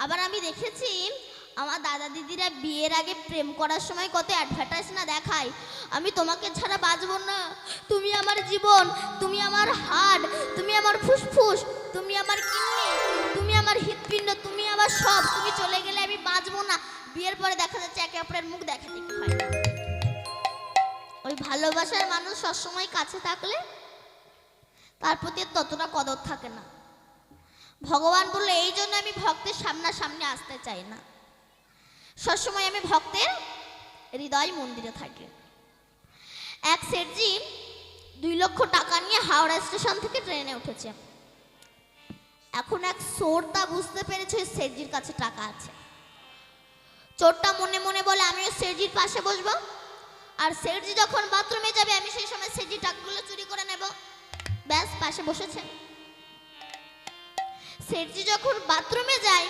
আবার আমি দেখেছি আমার দাদা দিদিরা বিয়ের আগে প্রেম করার সময় কত অ্যাডভার্টাইজ না দেখায়, আমি তোমাকে ছাড়া বাঁচবো না, তুমি আমার জীবন, তুমি আমার হাড়, তুমি আমার ফুসফুস, তুমি আমার কিডনি, তুমি আমার হৃৎপিণ্ড, তুমি আমার সব, তুমি চলে গেলে আমি বাঁচবো না। বিয়ের পরে দেখা যাচ্ছে একে অপরের মুখ দেখা দেখি হয় না। ওই ভালোবাসার মানুষ সবসময় কাছে থাকলে তার প্রতি ততটা কদর থাকে না। ভগবান বললো এই জন্য আমি ভক্তের সামনাসামনি আসতে চাই না, সবসময় আমি ভক্তের হৃদয় মন্দিরে থাকি। এক শেঠজি 2 লক্ষ টাকা নিয়ে হাওড়া স্টেশন থেকে ট্রেনে উঠেছে। এখন এক চোরটা বুঝতে পেরেছে ওই শেঠজির কাছে টাকা আছে। চোরটা মনে মনে বলে আমি ওই শেঠজির পাশে বসবো, আর শেঠজি যখন বাথরুমে যাবে আমি সেই সময় শেঠজির টাকাগুলো চুরি করে নেব। ব্যাস, পাশে বসেছে। শেঠজি যখন বাথরুমে যায়